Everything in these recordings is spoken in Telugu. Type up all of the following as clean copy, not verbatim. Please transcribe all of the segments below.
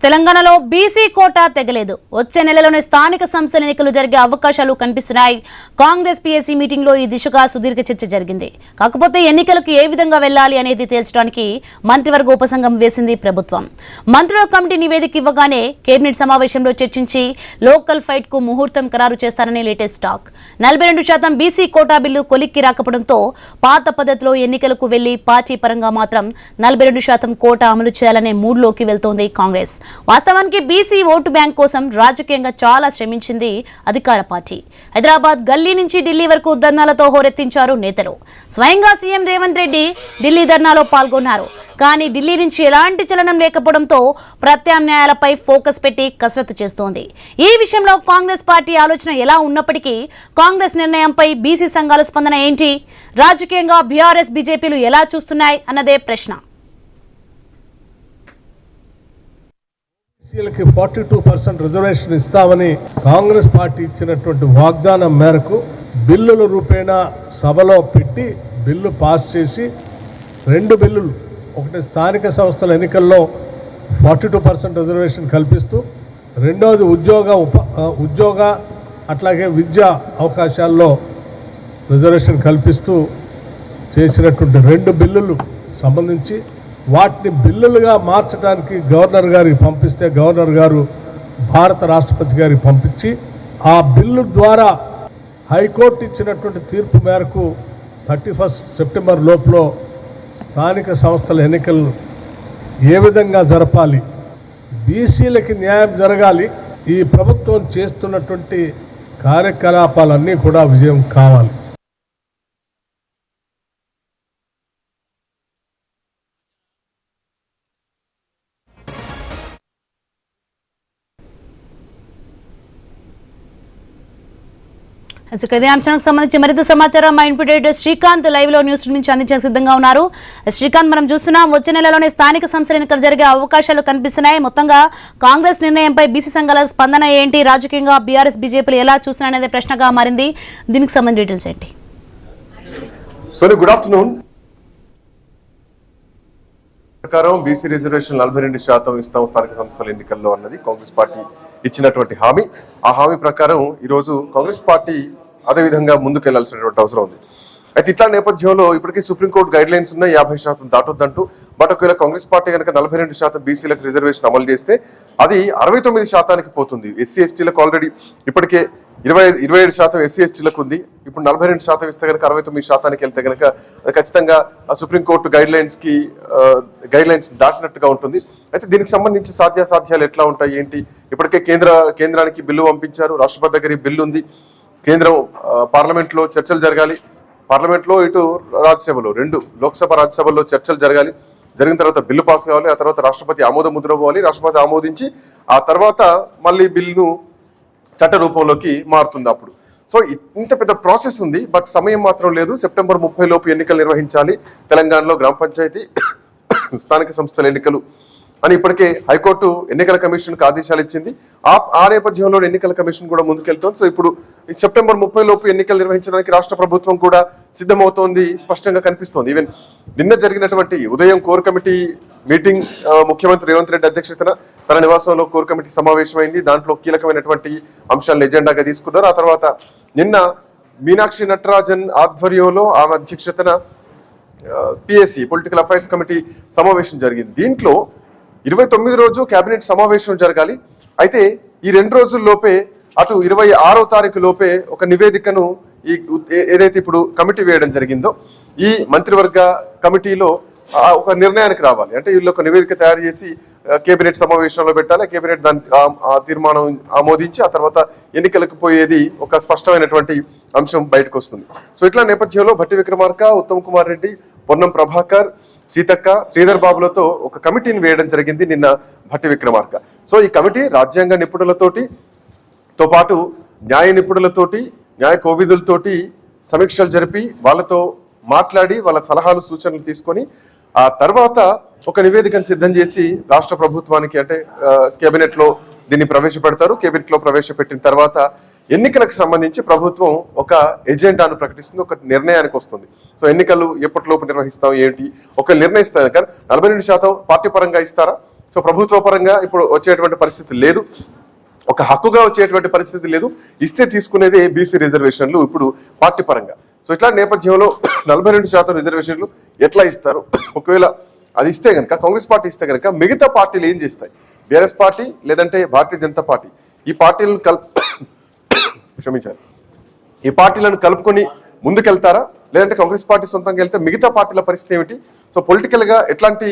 తెలంగాణలో బీసీ కోటా తెగలేదు. వచ్చే నెలలోనే స్థానిక సంస్థల ఎన్నికలు జరిగే అవకాశాలు కనిపిస్తున్నాయి. కాంగ్రెస్ పీఎస్సీ మీటింగ్ లో ఈ దిశగా సుదీర్ఘ చర్చ జరిగింది. కాకపోతే ఎన్నికలకు ఏ విధంగా వెళ్లాలి అనేది తేల్చడానికి మంత్రివర్గ ఉపసంఘం వేసింది ప్రభుత్వం. మంత్రుల కమిటీ నివేదిక ఇవ్వగానే కేబినెట్ సమావేశంలో చర్చించి లోకల్ ఫైట్ కు ముహూర్తం ఖరారు చేస్తారని latest talk. 42% BC quota bill కొలిక్కి రాకపోవడంతో పాత పద్ధతిలో ఎన్నికలకు వెళ్లి పార్టీ పరంగా మాత్రం 42% కోటా అమలు చేయాలనే మూడ్లోకి వెళ్తోంది కాంగ్రెస్. వాస్తవానికి బీసీ ఓటు బ్యాంక్ కోసం రాజకీయంగా చాలా శ్రమించింది అధికార పార్టీ. హైదరాబాద్ గల్లీ నుంచి ఢిల్లీ వరకు ధర్నాలతో హోరెత్తించారు నేతలు. స్వయంగా సీఎం రేవంత్ రెడ్డి ఢిల్లీ ధర్నాలో పాల్గొన్నారు. కానీ ఢిల్లీ నుంచి ఎలాంటి చలనం లేకపోవడంతో ప్రత్యామ్నాయాలపై ఫోకస్ పెట్టి కసరత్తు చేస్తోంది. ఈ విషయంలో కాంగ్రెస్ పార్టీ ఆలోచన ఎలా ఉన్నప్పటికీ కాంగ్రెస్ నిర్ణయంపై బీసీ సంఘాల స్పందన ఏంటి? రాజకీయంగా బీఆర్ఎస్ బీజేపీలు ఎలా చూస్తున్నాయి అన్నదే ప్రశ్న. 42% రిజర్వేషన్ ఇస్తామని కాంగ్రెస్ పార్టీ ఇచ్చినటువంటి వాగ్దానం మేరకు బిల్లుల రూపేణా సభలో పెట్టి బిల్లు పాస్ చేసి 2 బిల్లులు, ఒకటి స్థానిక సంస్థల ఎన్నికల్లో 42% రిజర్వేషన్ కల్పిస్తూ, రెండవది ఉద్యోగ అట్లాగే విద్యా అవకాశాల్లో రిజర్వేషన్ కల్పిస్తూ చేసినటువంటి 2 బిల్లులు సంబంధించి వాటిని బిల్లులుగా మార్చడానికి గవర్నర్ గారికి పంపిస్తే గవర్నర్ గారు భారత రాష్ట్రపతి గారికి పంపించి ఆ బిల్లు ద్వారా హైకోర్టు ఇచ్చినటువంటి తీర్పు మేరకు 31 సెప్టెంబర్ లోపల స్థానిక సంస్థల ఎన్నికలు ఏ విధంగా జరపాలి, బీసీలకి న్యాయం జరగాలి, ఈ ప్రభుత్వం చేస్తున్నటువంటి కార్యకలాపాలన్నీ కూడా విజయం కావాలి. ఇదే అంశానికి సంబంధించి మరింత సమాచారం మా ఇన్పుట్ ఎడిటర్ శ్రీకాంత్ లైవ్ లో న్యూస్ నుంచి అందించడానికి సిద్ధంగా ఉన్నారు. శ్రీకాంత్, మనం చూస్తున్నాం వచ్చే నెలలోనే స్థానిక సంస్థల ఎన్నికలు జరిగే అవకాశాలు కనిపిస్తున్నాయి. మొత్తంగా కాంగ్రెస్ నిర్ణయంపై బీసీ సంఘాల స్పందన ఏంటి? రాజకీయంగా బీఆర్ఎస్ బీజేపీలు ఎలా చూస్తున్నాయనేది ప్రశ్నగా మారింది. దీనికి సంబంధించిన డీటెయిల్స్ ఏంటి? Soni, good afternoon. ప్రకారం బీసీ రిజర్వేషన్ 42% ఇస్తాం స్థానిక సంస్థల ఎన్నికల్లో అన్నది కాంగ్రెస్ పార్టీ ఇచ్చినటువంటి హామీ. ఆ హామీ ప్రకారం ఈరోజు కాంగ్రెస్ పార్టీ అదేవిధంగా ముందుకెళ్లాల్సినటువంటి అవసరం ఉంది. అయితే ఇట్లా నేపథ్యంలో ఇప్పటికీ సుప్రీంకోర్టు గైడ్ లైన్స్ ఉన్నాయి 50% దాటొద్దంటూ. బట్ ఒకవేళ కాంగ్రెస్ పార్టీ కనుక 42% బీసీలకు రిజర్వేషన్ అమలు చేస్తే అది 69% పోతుంది. ఎస్సీ ఎస్టీలకు ఆల్రెడీ ఇప్పటికే 27% ఎస్సీ ఎస్టీలకు ఉంది. ఇప్పుడు 42% ఇస్తే కనుక 69% వెళ్తే కనుక ఖచ్చితంగా సుప్రీంకోర్టు గైడ్ లైన్స్ దాటినట్టుగా ఉంటుంది. అయితే దీనికి సంబంధించి సాధ్యాసాధ్యాలు ఎట్లా ఉంటాయి ఏంటి? ఇప్పటికే కేంద్రానికి బిల్లు పంపించారు. రాష్ట్రపతి దగ్గర బిల్లు ఉంది. కేంద్రం పార్లమెంట్లో చర్చలు జరగాలి. పార్లమెంట్లో ఇటు రాజ్యసభలో 2 లోక్సభ రాజ్యసభల్లో చర్చలు జరగాలి. జరిగిన తర్వాత బిల్లు పాస్ కావాలి. ఆ తర్వాత రాష్ట్రపతి ఆమోద ముద్ర పోవాలి. రాష్ట్రపతి ఆమోదించి ఆ తర్వాత మళ్ళీ బిల్లును చట్ట రూపంలోకి మారుతుంది అప్పుడు. సో ఇంత పెద్ద ప్రాసెస్ ఉంది. బట్ సమయం మాత్రం లేదు. సెప్టెంబర్ 30 లోపు ఎన్నికలు నిర్వహించాలి. తెలంగాణలో గ్రామ పంచాయతీ స్థానిక సంస్థల ఎన్నికలు అని ఇప్పటికే హైకోర్టు ఎన్నికల కమిషన్కి ఆదేశాలు ఇచ్చింది. ఆ నేపథ్యంలో ఎన్నికల కమిషన్ కూడా ముందుకెళ్తోంది. సో ఇప్పుడు సెప్టెంబర్ 30 లోపు ఎన్నికలు నిర్వహించడానికి రాష్ట్ర ప్రభుత్వం కూడా సిద్ధమవుతోంది, స్పష్టంగా కనిపిస్తోంది. ఈవెన్ నిన్న జరిగినటువంటి ఉదయం కోర్ కమిటీ మీటింగ్ ముఖ్యమంత్రి రేవంత్ రెడ్డి అధ్యక్షతన తన నివాసంలో కోర్ కమిటీ సమావేశమైంది. దాంట్లో కీలకమైనటువంటి అంశాలను ఎజెండాగా తీసుకున్నారు. ఆ తర్వాత నిన్న మీనాక్షి నటరాజన్ ఆధ్వర్యంలో ఆమె అధ్యక్షతన పిఎస్సి పొలిటికల్ అఫైర్స్ కమిటీ సమావేశం జరిగింది. దీంట్లో 29 రోజు కేబినెట్ సమావేశం జరగాలి. అయితే ఈ 2 రోజుల్లోపే అటు 26వ తారీఖు లోపే ఒక నివేదికను ఏదైతే ఇప్పుడు కమిటీ వేయడం జరిగిందో ఈ మంత్రివర్గ కమిటీలో ఒక నిర్ణయానికి రావాలి. అంటే వీళ్ళు ఒక నివేదిక తయారు చేసి కేబినెట్ సమావేశంలో పెట్టాలి. కేబినెట్ దాని తీర్మానం ఆమోదించి ఆ తర్వాత ఎన్నికలకు పోయేది ఒక స్పష్టమైనటువంటి అంశం బయటకు వస్తుంది. సో ఇట్లా నేపథ్యంలో భట్టి విక్రమార్క, ఉత్తమ్ కుమార్ రెడ్డి, పొన్నం ప్రభాకర్, సీతక్క, శ్రీధర్ బాబులతో ఒక కమిటీని వేయడం జరిగింది నిన్న భట్టి విక్రమార్క. సో ఈ కమిటీ రాజ్యాంగ నిపుణులతో పాటు న్యాయ నిపుణులతోటి, న్యాయ కోవిదులతోటి సమీక్షలు జరిపి వాళ్ళతో మాట్లాడి వాళ్ళ సలహాలు సూచనలు తీసుకొని ఆ తర్వాత ఒక నివేదికను సిద్ధం చేసి రాష్ట్ర ప్రభుత్వానికి అంటే కేబినెట్లో దీన్ని ప్రవేశపెడతారు. కేబినెట్లో ప్రవేశపెట్టిన తర్వాత ఎన్నికలకు సంబంధించి ప్రభుత్వం ఒక ఎజెండాను ప్రకటిస్తుంది, ఒక నిర్ణయానికి వస్తుంది. సో ఎన్నికలు ఎప్పటిలోపు నిర్వహిస్తాం ఏంటి ఒక నిర్ణయిస్తారు. కానీ 42% పార్టీ పరంగా ఇస్తారా, సో ప్రభుత్వ పరంగా ఇప్పుడు వచ్చేటువంటి పరిస్థితి లేదు, ఒక హక్కుగా వచ్చేటువంటి పరిస్థితి లేదు, ఇస్తే తీసుకునేది బీసీ రిజర్వేషన్లు ఇప్పుడు పార్టీ పరంగా. సో ఇట్లాంటి నేపథ్యంలో 42% రిజర్వేషన్లు ఎట్లా ఇస్తారు? ఒకవేళ అది ఇస్తే కనుక, కాంగ్రెస్ పార్టీ ఇస్తే కనుక మిగతా పార్టీలు ఏం చేస్తాయి? బీఆర్ఎస్ పార్టీ లేదంటే భారతీయ జనతా పార్టీ ఈ పార్టీలను క్షమించాలి, ఈ పార్టీలను కలుపుకొని ముందుకెళ్తారా, లేదంటే కాంగ్రెస్ పార్టీ సొంతంగా వెళ్తే మిగతా పార్టీల పరిస్థితి ఏమిటి? సో పొలిటికల్ గా ఎట్లాంటి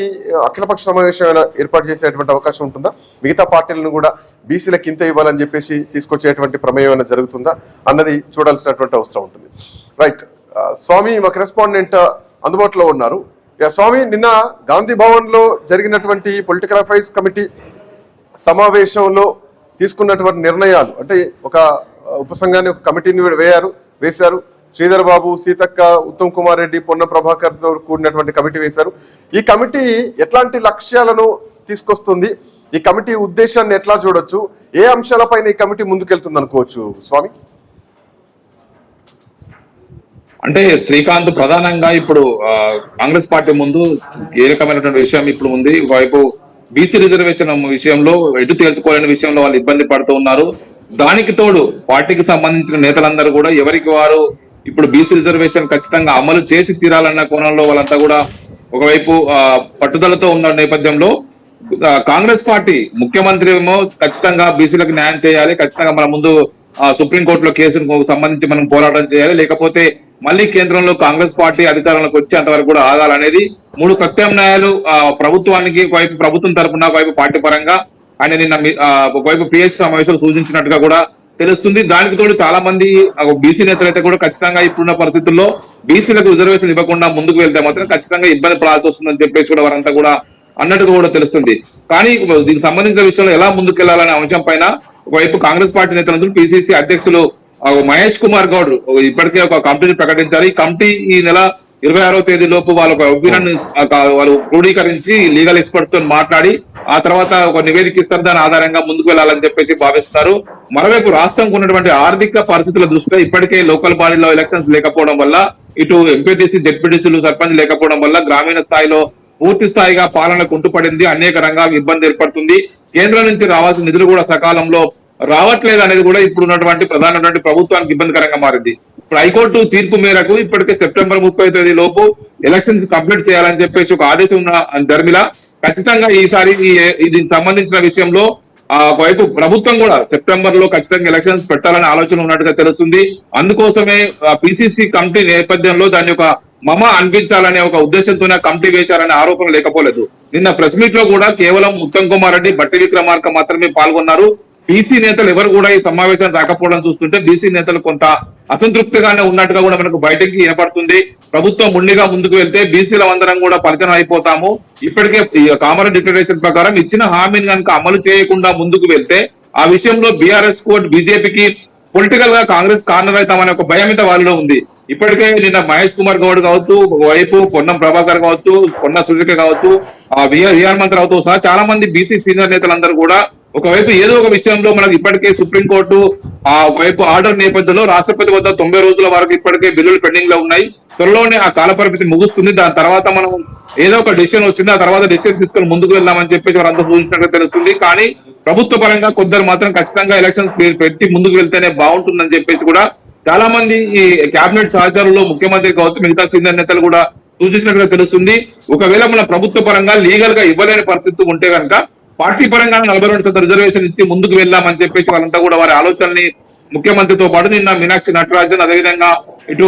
అఖిలపక్ష సమావేశం ఏర్పాటు చేసేటువంటి అవకాశం ఉంటుందా? మిగతా పార్టీలను కూడా బీసీలకు ఇంత ఇవ్వాలని చెప్పేసి తీసుకొచ్చేటువంటి ప్రమేయం ఏమైనా జరుగుతుందా అన్నది చూడాల్సినటువంటి అవసరం ఉంటుంది. రైట్, స్వామి మా కరెస్పాండెంట్ అందుబాటులో ఉన్నారు. స్వామి, నిన్న గాంధీ భవన్ లో జరిగినటువంటి పొలిటికల్ అఫైర్స్ కమిటీ సమావేశంలో తీసుకున్నటువంటి నిర్ణయాలు, అంటే ఒక ఉపసంఘాన్ని, ఒక కమిటీని వేశారు. శ్రీధర్ బాబు, సీతక్క, ఉత్తమ్ కుమార్ రెడ్డి, పొన్నం ప్రభాకర్ తో కూడినటువంటి కమిటీ వేశారు. ఈ కమిటీ ఎట్లాంటి లక్ష్యాలను తీసుకొస్తుంది? ఈ కమిటీ ఉద్దేశాన్ని ఎట్లా చూడొచ్చు? ఏ అంశాలపైన ఈ కమిటీ ముందుకెళ్తుంది అనుకోవచ్చు స్వామి? అంటే శ్రీకాంత్, ప్రధానంగా ఇప్పుడు కాంగ్రెస్ పార్టీ ముందు కీలకమైనటువంటి విషయం ఇప్పుడు ఉంది. ఒకవైపు బీసీ రిజర్వేషన్ విషయంలో ఎటు తేల్చుకోలేని విషయంలో వాళ్ళు ఇబ్బంది పడుతూ ఉన్నారు. దానికి తోడు పార్టీకి సంబంధించిన నేతలందరూ కూడా ఎవరికి వారు ఇప్పుడు బీసీ రిజర్వేషన్ ఖచ్చితంగా అమలు చేసి తీరాలన్న కోణంలో వాళ్ళంతా కూడా ఒకవైపు పట్టుదలతో ఉన్న నేపథ్యంలో కాంగ్రెస్ పార్టీ ముఖ్యమంత్రి ఏమో ఖచ్చితంగా బీసీలకు న్యాయం చేయాలి, ఖచ్చితంగా మన ముందు సుప్రీంకోర్టులో కేసుకు సంబంధించి మనం పోరాటం చేయాలి, లేకపోతే మళ్ళీ కేంద్రంలో కాంగ్రెస్ పార్టీ అధికారంలోకి వచ్చేంత వరకు కూడా ఆగాలనేది 3 ప్రత్యామ్నాయాలు ప్రభుత్వానికి, ఒకవైపు ప్రభుత్వం తరఫున, ఒకవైపు పార్టీ పరంగా ఆయన నిన్న ఒకవైపు పిహెచ్ సమావేశంలో సూచించినట్టుగా కూడా తెలుస్తుంది. దానికి తోడు చాలా మంది బీసీ నేతలు అయితే కూడా ఖచ్చితంగా ఇప్పుడున్న పరిస్థితుల్లో బీసీలకు రిజర్వేషన్ ఇవ్వకుండా ముందుకు వెళ్తే మాత్రం ఖచ్చితంగా ఇబ్బంది పడాల్సి వస్తుందని చెప్పేసి కూడా వారంతా కూడా అన్నట్టుగా కూడా తెలుస్తుంది. కానీ దీనికి సంబంధించిన విషయంలో ఎలా ముందుకెళ్లాలనే అంశం పైన ఒకవైపు కాంగ్రెస్ పార్టీ నేతలందరూ పిసిసి అధ్యక్షులు మహేష్ కుమార్ గౌడ్ ఇప్పటికే ఒక కమిటీని ప్రకటించారు. ఈ కమిటీ ఈ నెల 26వ తేదీ లోపు వాళ్ళ ఒపీనియన్ వాళ్ళు క్రోడీకరించి లీగల్ ఎక్స్పర్ట్స్ తో మాట్లాడి ఆ తర్వాత ఒక నివేదిక ఇస్తారు, దాని ఆధారంగా ముందుకు వెళ్లాలని చెప్పేసి భావిస్తారు. మరోవైపు రాష్ట్రంకు ఉన్నటువంటి ఆర్థిక పరిస్థితుల దృష్ట్యా ఇప్పటికే లోకల్ బాడీలో ఎలక్షన్స్ లేకపోవడం వల్ల, ఇటు ఎంపీటీసీ, జెడ్పీటీసీలు, సర్పంచ్ లేకపోవడం వల్ల గ్రామీణ స్థాయిలో పూర్తి స్థాయిగా పాలన కుంటుపడింది, అనేక రంగాలకు ఇబ్బంది ఏర్పడుతుంది. కేంద్రం నుంచి రావాల్సిన నిధులు కూడా సకాలంలో రావట్లేదు అనేది కూడా ఇప్పుడు ఉన్నటువంటి ప్రధానటువంటి ప్రభుత్వానికి ఇబ్బందికరంగా మారింది. ఇప్పుడు హైకోర్టు తీర్పు మేరకు ఇప్పటికే సెప్టెంబర్ 30వ తేదీ లోపు ఎలక్షన్స్ కంప్లీట్ చేయాలని చెప్పేసి ఒక ఆదేశం ఉన్న ధర్మిల ఖచ్చితంగా ఈసారి దీనికి సంబంధించిన విషయంలో ఒకవైపు ప్రభుత్వం కూడా సెప్టెంబర్ లో ఖచ్చితంగా ఎలక్షన్స్ పెట్టాలనే ఆలోచన ఉన్నట్టుగా తెలుస్తుంది. అందుకోసమే పిసిసి కమిటీ నేపథ్యంలో దాని యొక్క మమ అనిపించాలనే ఒక ఉద్దేశంతోనే కమిటీ వేశారనే ఆరోపణ లేకపోలేదు. నిన్న ప్రెస్ మీట్ లో కూడా కేవలం ఉత్తమ్ కుమార్ రెడ్డి, బట్టి విక్రమార్క మాత్రమే పాల్గొన్నారు. బీసీ నేతలు ఎవరు కూడా ఈ సమావేశం రాకపోవడం చూస్తుంటే బీసీ నేతలు కొంత అసంతృప్తిగానే ఉన్నట్టుగా కూడా మనకు బయటకి వినపడుతుంది. ప్రభుత్వం ముండిగా ముందుకు వెళ్తే బీసీల అందరం కూడా పరిచయం అయిపోతాము. ఇప్పటికే కామన్ డిక్లరేషన్ ప్రకారం ఇచ్చిన హామీని కనుక అమలు చేయకుండా ముందుకు వెళ్తే ఆ విషయంలో బీఆర్ఎస్ కోర్టు బీజేపీకి పొలిటికల్ గా కాంగ్రెస్ కార్నర్ అవుతామనే ఒక భయమిత వాళ్ళలో ఉంది. ఇప్పటికే నిన్న మహేష్ కుమార్ గౌడ్ కావచ్చు, ఒకవైపు పొన్నం ప్రభాకర్ కావచ్చు, పొన్న సురేఖ కావచ్చు, విఆర్ మంత్రావుతో సహా చాలా మంది బీసీ సీనియర్ నేతలందరూ కూడా ఒకవైపు ఏదో ఒక విషయంలో మనకు ఇప్పటికే సుప్రీంకోర్టు ఒకవైపు ఆర్డర్ నేపథ్యంలో రాష్ట్రపతి వద్ద 90 రోజుల వరకు ఇప్పటికే బిల్లులు పెండింగ్ లో ఉన్నాయి. త్వరలోనే ఆ కాల పరిమితి ముగుస్తుంది. దాని తర్వాత మనం ఏదో ఒక డెసిషన్ వచ్చింది, ఆ తర్వాత డెసిషన్ తీసుకొని ముందుకు వెళ్దామని చెప్పేసి వారంతా సూచించినట్టు తెలుస్తుంది. కానీ ప్రభుత్వ పరంగా కొందరు మాత్రం ఖచ్చితంగా ఎలక్షన్స్ పెట్టి ముందుకు వెళ్తేనే బాగుంటుందని చెప్పేసి కూడా చాలా మంది ఈ కేబినెట్ సహచరులు, ముఖ్యమంత్రి కావచ్చు, మిగతా సీనియర్ నేతలు కూడా సూచించినట్టుగా తెలుస్తుంది. ఒకవేళ మన ప్రభుత్వ పరంగా లీగల్ గా ఇవ్వలేని పరిస్థితి ఉంటే కనుక పార్టీ పరంగా 42% రిజర్వేషన్ ఇచ్చి ముందుకు వెళ్దామని చెప్పేసి వాళ్ళంతా కూడా వారి ఆలోచనని ముఖ్యమంత్రితో పాటు నిన్న మీనాక్షి నటరాజన్, అదేవిధంగా ఇటు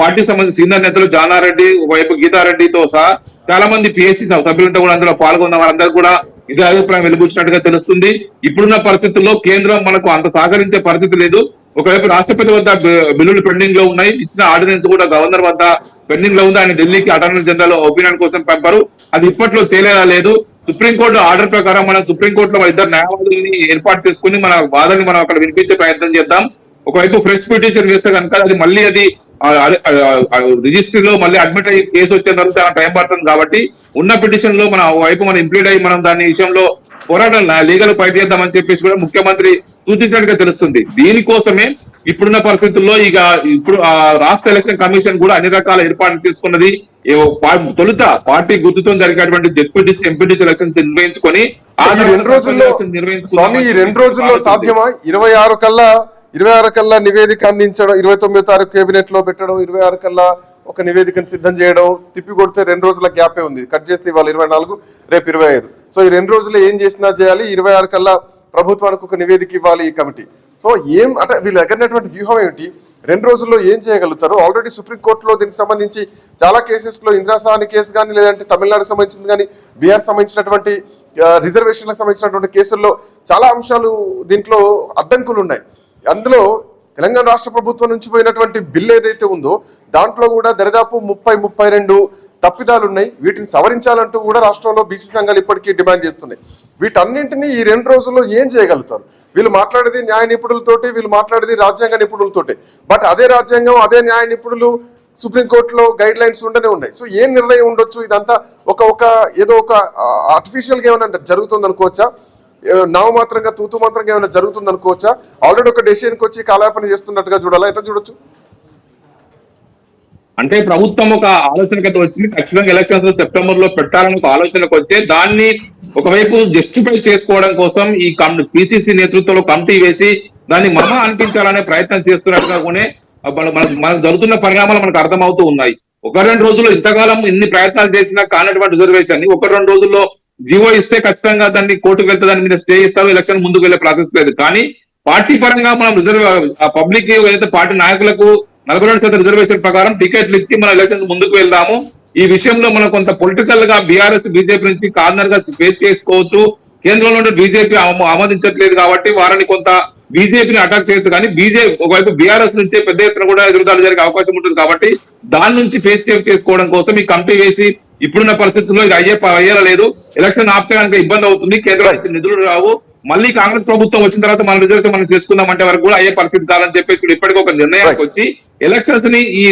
పార్టీ సంబంధించిన సీనియర్ నేతలు జానారెడ్డి, ఒకవైపు గీతారెడ్డితో సహా చాలా మంది పిఎస్సీ సభ్యులంతా కూడా అందులో పాల్గొన్న వారందరూ కూడా ఇదే అభిప్రాయం వెలుబుచ్చినట్టుగా తెలుస్తుంది. ఇప్పుడున్న పరిస్థితుల్లో కేంద్రం మనకు అంత సహకరించే పరిస్థితి లేదు. ఒకవైపు రాష్ట్రపతి వద్ద బిల్లులు పెండింగ్ లో ఉన్నాయి, ఇచ్చిన ఆర్డినెన్స్ కూడా గవర్నర్ వద్ద పెండింగ్ లో ఉంది. ఆయన ఢిల్లీకి అటార్నీ జనరల్ ఒపీనియన్ కోసం పంపారు, అది ఇప్పట్లో తేలేలా లేదు. సుప్రీంకోర్టు ఆర్డర్ ప్రకారం మనం సుప్రీంకోర్టులో మన ఇద్దరు న్యాయవాదుల్ని ఏర్పాటు చేసుకుని మన వాదనని మనం అక్కడ వినిపించే ప్రయత్నం చేద్దాం. ఒకవైపు ఫ్రెష్ పిటిషన్ వేస్తే కనుక అది మళ్ళీ అది రిజిస్ట్రీలో మళ్ళీ అడ్మిట్ అయ్యి కేసు వచ్చే తర్వాత చాలా టైం పడుతుంది. కాబట్టి ఉన్న పిటిషన్ లో మన వైపు మనం ఇంప్లీడ్ అయ్యి మనం దాని విషయంలో పోరాటం లీగల్ ఫైట్ చేద్దామని చెప్పేసి కూడా ముఖ్యమంత్రి సూచించినట్టుగా తెలుస్తుంది. దీనికోసమే ఇప్పుడున్న పరిస్థితుల్లో ఇప్పుడు రాష్ట్ర ఎలక్షన్ కమిషన్ కూడా అన్ని రకాల ఏర్పాట్లు తీసుకున్నది. తొలుత పార్టీ గుర్తుతో జరిగేటువంటి జెడ్పీటీసీ ఎంపీటీసీ ఎలక్షన్ నిర్వహించుకొని స్వామి ఈ 2 రోజుల్లో సాధ్యమా? 26 కల్లా నివేదిక అందించడం, 29వ తారీఖు కేబినెట్ లో పెట్టడం, 26 కల్లా ఒక నివేదికను సిద్ధం చేయడం, తిప్పి కొడితే 2 రోజుల గ్యాపే ఉంది. కట్ చేస్తే ఇవాళ 24, రేపు 25. సో ఈ 2 రోజుల్లో ఏం చేసినా చేయాలి. 26 కల్లా ప్రభుత్వానికి ఒక నివేదిక ఇవ్వాలి ఈ కమిటీ. సో ఏం అంటే వీళ్ళు దగ్గరటువంటి వ్యూహం ఏమిటి? 2 రోజుల్లో ఏం చేయగలుగుతారు? ఆల్రెడీ సుప్రీంకోర్టులో దీనికి సంబంధించి చాలా కేసెస్ లో ఇందిరాసాని కేసు కానీ, లేదంటే తమిళనాడుకు సంబంధించింది కానీ, బీహార్ సంబంధించినటువంటి రిజర్వేషన్లకు సంబంధించినటువంటి కేసుల్లో చాలా అంశాలు దీంట్లో అడ్డంకులు ఉన్నాయి. అందులో తెలంగాణ రాష్ట్ర ప్రభుత్వం నుంచి పోయినటువంటి బిల్ ఏదైతే ఉందో దాంట్లో కూడా దరిదాపు 30-32 తప్పిదాలు ఉన్నాయి. వీటిని సవరించాలంటూ కూడా రాష్ట్రంలో బీసీ సంఘాలు ఇప్పటికీ డిమాండ్ చేస్తున్నాయి. వీటన్నింటినీ ఈ 2 రోజుల్లో ఏం చేయగలుగుతారు? వీళ్ళు మాట్లాడేది న్యాయ నిపుణులతోటి, వీళ్ళు మాట్లాడేది రాజ్యాంగ నిపుణులతోటి. బట్ అదే రాజ్యాంగం, అదే న్యాయ నిపుణులు సుప్రీంకోర్టులో గైడ్ లైన్స్ ఉండనే ఉన్నాయి. సో ఏం నిర్ణయం ఉండొచ్చు? ఇదంతా ఏదో ఒక ఆర్టిఫిషియల్ గా ఏమైనా జరుగుతుంది అనుకోవచ్చా? నామమాత్రంగా తూతు మాత్రంగా ఏమైనా జరుగుతుంది అనుకోవచ్చా? ఆల్రెడీ ఒక డెసిషన్కి వచ్చి కాలాపన చేస్తున్నట్టుగా చూడాలా? ఎట్లా చూడొచ్చు? అంటే ప్రభుత్వం ఒక ఆలోచనకైతే వచ్చింది, ఖచ్చితంగా ఎలక్షన్స్ సెప్టెంబర్ లో పెట్టాలని ఒక ఆలోచనకు వచ్చే దాన్ని ఒకవైపు జస్టిఫై చేసుకోవడం కోసం ఈ పిసిసి నేతృత్వంలో కమిటీ వేసి దాన్ని అనిపించాలనే ప్రయత్నం చేస్తున్నట్టుగా కూడా మనకు జరుగుతున్న పరిణామాలు మనకు అర్థమవుతూ ఉన్నాయి. 1-2 రోజుల్లో ఇంతకాలం ఇన్ని ప్రయత్నాలు చేసినా కానటువంటి రిజర్వేషన్ 1-2 రోజుల్లో జీవో ఇస్తే ఖచ్చితంగా దాన్ని కోర్టుకు వెళ్తే దాని మీద స్టే ఇస్తారు, ఎలక్షన్ ముందుకు వెళ్లే ప్రాసెస్ లేదు. కానీ పార్టీ పరంగా మనం పబ్లిక్ ఏదైతే పార్టీ నాయకులకు 42% రిజర్వేషన్ ప్రకారం టికెట్లు ఇచ్చి మన ఎలక్షన్ ముందుకు వెళ్దాము. ఈ విషయంలో మనం కొంత పొలిటికల్ గా బీఆర్ఎస్ బీజేపీ నుంచి కార్నర్ గా ఫేస్ చేసుకోవచ్చు. కేంద్రంలో బీజేపీ ఆమోదించట్లేదు కాబట్టి వారిని కొంత బీజేపీని అటాక్ చేయొచ్చు. కానీ ఒకవైపు బీఆర్ఎస్ నుంచే పెద్ద ఎత్తున కూడా ఎదురుదాడులు జరిగే అవకాశం ఉంటుంది కాబట్టి దాని నుంచి ఫేస్ చేసుకోవడం కోసం ఈ కమిటీ వేసి ఇప్పుడున్న పరిస్థితుల్లో ఇది అయ్యేలా లేదు. ఎలక్షన్ ఆపితే కనుక ఇబ్బంది అవుతుంది, కేంద్ర నిధులు రావు, మళ్ళీ కాంగ్రెస్ ప్రభుత్వం వచ్చిన తర్వాత మన రిజల్ట్స్ మనం చేసుకుందామంటే వరకు కూడా అయ్యే పరిస్థితి కాదని చెప్పేసి ఇప్పటికీ ఒక నిర్ణయానికి వచ్చి ఎలక్షన్స్ ని ఈ